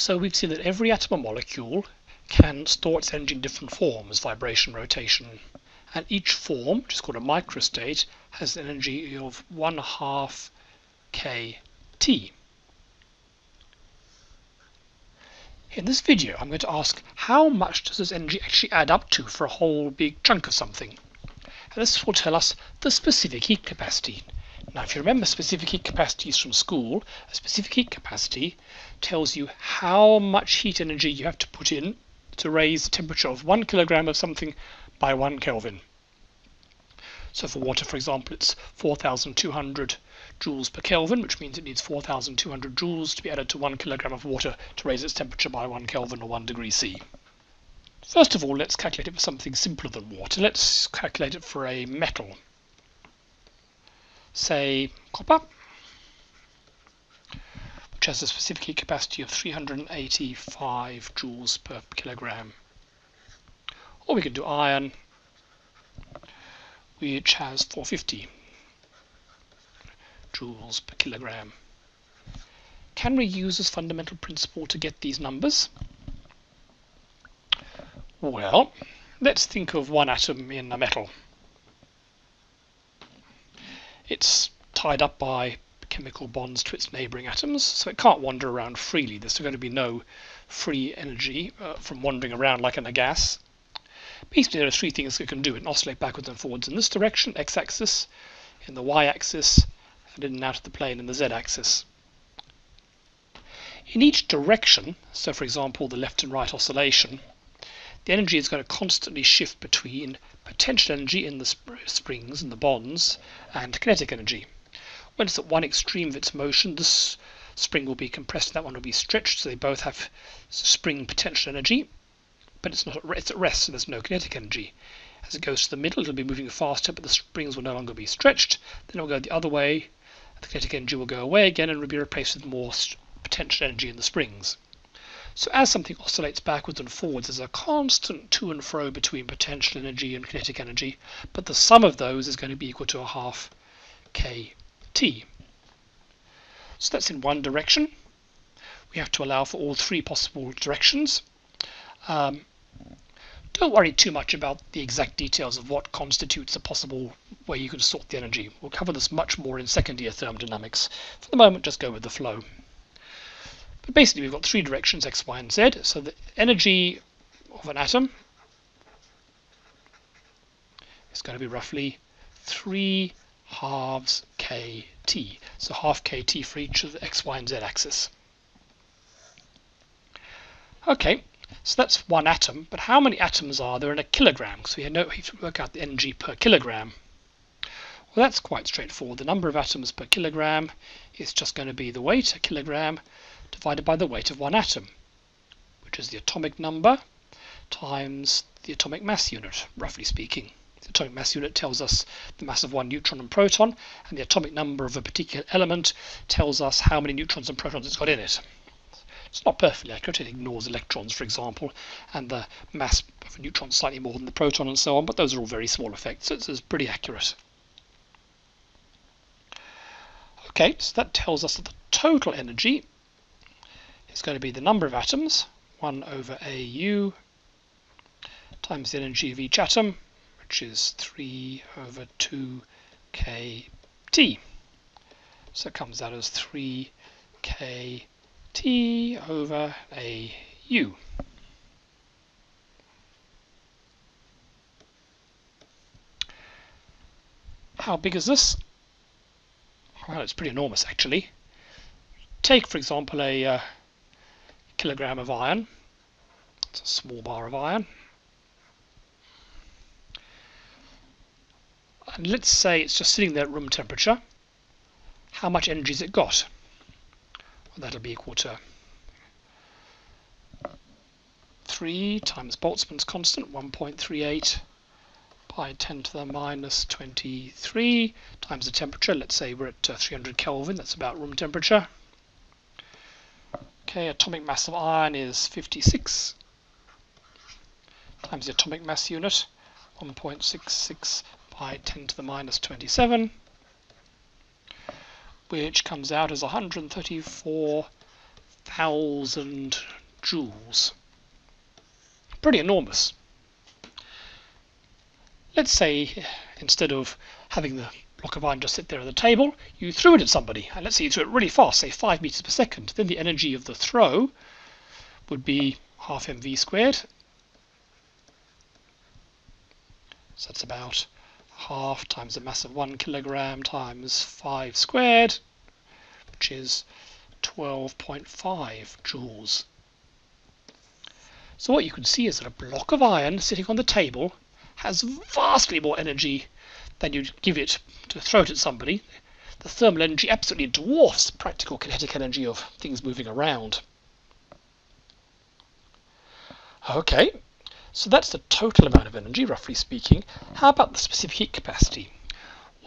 So we've seen that every atom or molecule can store its energy in different forms, vibration, rotation, and each form, which is called a microstate, has an energy of 1/2 kT. In this video I'm going to ask how much does this energy actually add up to for a whole big chunk of something. And this will tell us the specific heat capacity. Now if you remember specific heat capacities from school, a specific heat capacity tells you how much heat energy you have to put in to raise the temperature of 1 kilogram of something by 1 Kelvin. So for water, for example, it's 4,200 joules per Kelvin, which means it needs 4,200 joules to be added to 1 kilogram of water to raise its temperature by 1 Kelvin or 1 degree C. First of all, let's calculate it for something simpler than water. Let's calculate it for a metal. Say copper, which has a specific heat capacity of 385 joules per kilogram. Or we can do iron, which has 450 joules per kilogram. Can we use this fundamental principle to get these numbers? Well, let's think of one atom in a metal. It's tied up by chemical bonds to its neighbouring atoms, so it can't wander around freely. There's going to be no free energy from wandering around like in a gas. Basically, there are three things it can do. It can oscillate backwards and forwards in this direction, x-axis, in the y-axis, and in and out of the plane in the z-axis. In each direction, so for example the left and right oscillation, the energy is going to constantly shift between potential energy in the springs and the bonds and kinetic energy. When it's at one extreme of its motion, this spring will be compressed and that one will be stretched, so they both have spring potential energy, but it's at rest, so there's no kinetic energy. As it goes to the middle, it'll be moving faster, but the springs will no longer be stretched. Then it will go the other way, the kinetic energy will go away again and will be replaced with more potential energy in the springs. So as something oscillates backwards and forwards, there's a constant to and fro between potential energy and kinetic energy, but the sum of those is going to be equal to 1/2 kT. So that's in one direction. We have to allow for all three possible directions. Don't worry too much about the exact details of what constitutes a possible way you can sort the energy. We'll cover this much more in second year thermodynamics. For the moment, just go with the flow. But basically, we've got three directions, x, y, and z. So the energy of an atom is going to be roughly 3/2 kT. So 1/2 kT for each of the x, y, and z axis. Okay, so that's one atom. But how many atoms are there in a kilogram? Because we have to work out the energy per kilogram. Well, that's quite straightforward. The number of atoms per kilogram is just going to be the weight, a kilogram, divided by the weight of one atom, which is the atomic number times the atomic mass unit, roughly speaking. The atomic mass unit tells us the mass of one neutron and proton, and the atomic number of a particular element tells us how many neutrons and protons it's got in it. It's not perfectly accurate. It ignores electrons, for example, and the mass of a neutron is slightly more than the proton and so on, but those are all very small effects, so it's pretty accurate. Okay, so that tells us that the total energy is going to be the number of atoms, 1/AU, times the energy of each atom, which is 3/2 kT. So it comes out as 3 kT/AU. How big is this? Well, it's pretty enormous actually. Take, for example, a kilogram of iron. It's a small bar of iron. And let's say it's just sitting there at room temperature. How much energy has it got? Well, that'll be equal to 3 times Boltzmann's constant, 1.38 by 10 to the minus 23 times the temperature. Let's say we're at 300 Kelvin, that's about room temperature. Okay, atomic mass of iron is 56 times the atomic mass unit, 1.66 by 10 to the minus 27, which comes out as 134 1,000 joules. Pretty enormous. Let's say instead of having the block of iron just sit there on the table, you threw it at somebody, and let's say you threw it really fast, say 5 meters per second. Then the energy of the throw would be half mv squared. So that's about half times the mass of 1 kilogram times 5 squared, which is 12.5 joules. So what you can see is that a block of iron sitting on the table has vastly more energy than you'd give it to throw it at somebody. The thermal energy absolutely dwarfs the practical kinetic energy of things moving around. Okay, so that's the total amount of energy, roughly speaking. How about the specific heat capacity?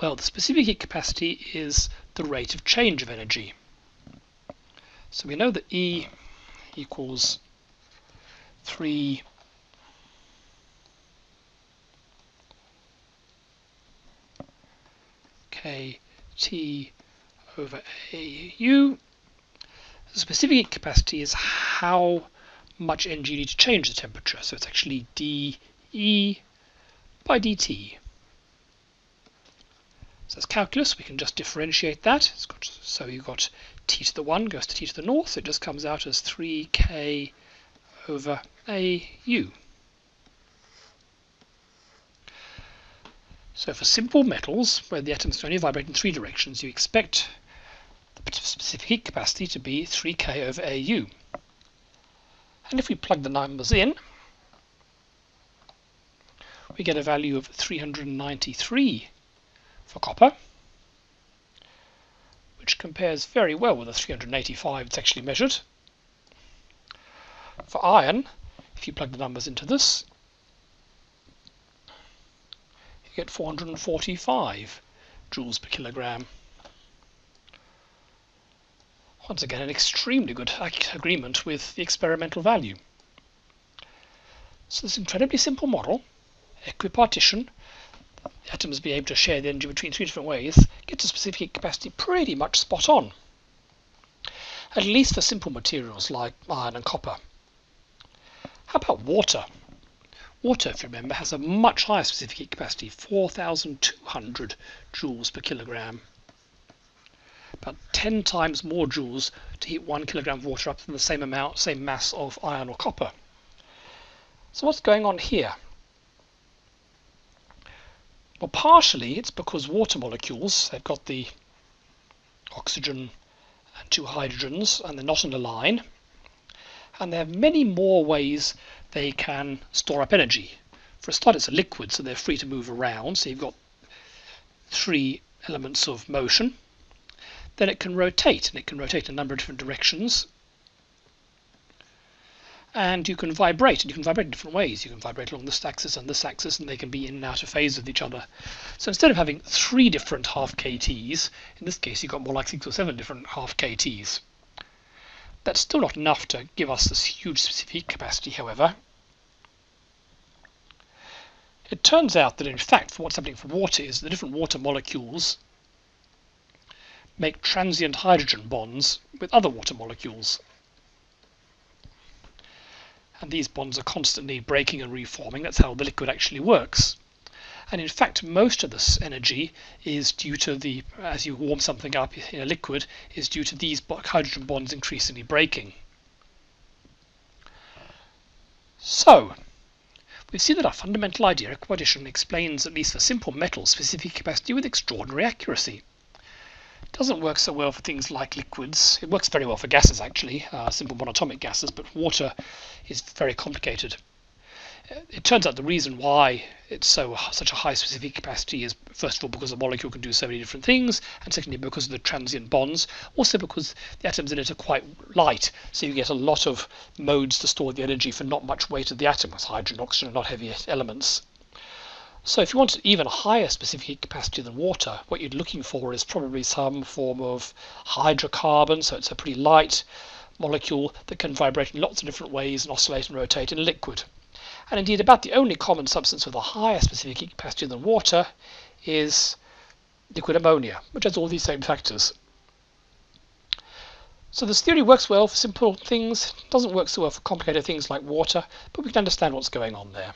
Well, the specific heat capacity is the rate of change of energy. So we know that E equals 3 kT over AU. The specific heat capacity is how much energy you need to change the temperature. So it's actually dE by dt. So as calculus, we can just differentiate that. So you've got t to the 1 goes to t to the north. So it just comes out as 3k over AU. So for simple metals, where the atoms can only vibrate in 3 directions, you expect the specific heat capacity to be 3k over AU. And if we plug the numbers in, we get a value of 393 for copper, which compares very well with the 385 that's actually measured. For iron, if you plug the numbers into this, you get 445 joules per kilogram. Once again, an extremely good agreement with the experimental value. So this incredibly simple model, equipartition, the atoms be able to share the energy between 3 different ways, gets a specific heat capacity pretty much spot on, at least for simple materials like iron and copper. How about water? Water, if you remember, has a much higher specific heat capacity, 4,200 joules per kilogram. About 10 times more joules to heat 1 kilogram of water up than the same mass of iron or copper. So what's going on here? Well, partially it's because water molecules, they've got the oxygen and 2 hydrogens, and they're not in a line. And they have many more ways they can store up energy. For a start, it's a liquid, so they're free to move around. So you've got 3 elements of motion. Then it can rotate, and it can rotate in a number of different directions. And you can vibrate, and you can vibrate in different ways. You can vibrate along this axis and this axis, and they can be in and out of phase with each other. So instead of having 3 different half kTs, in this case you've got more like 6 or 7 different half kTs. That's still not enough to give us this huge specific heat capacity, however. It turns out that in fact, for what's happening for water is the different water molecules make transient hydrogen bonds with other water molecules. And these bonds are constantly breaking and reforming. That's how the liquid actually works. And in fact, most of this energy is due to the, as you warm something up in a liquid, is due to these hydrogen bonds increasingly breaking. So, we've seen that our fundamental idea, equipartition, explains at least for simple metals specific capacity with extraordinary accuracy. It doesn't work so well for things like liquids. It works very well for gases, actually, simple monatomic gases, but water is very complicated. It turns out the reason why it's such a high specific capacity is, first of all, because the molecule can do so many different things, and secondly, because of the transient bonds, also because the atoms in it are quite light, so you get a lot of modes to store the energy for not much weight of the atom, as hydrogen and oxygen are not heavy elements. So if you want even a higher specific heat capacity than water, what you're looking for is probably some form of hydrocarbon, so it's a pretty light molecule that can vibrate in lots of different ways and oscillate and rotate in a liquid. And indeed, about the only common substance with a higher specific heat capacity than water is liquid ammonia, which has all these same factors. So this theory works well for simple things, doesn't work so well for complicated things like water, but we can understand what's going on there.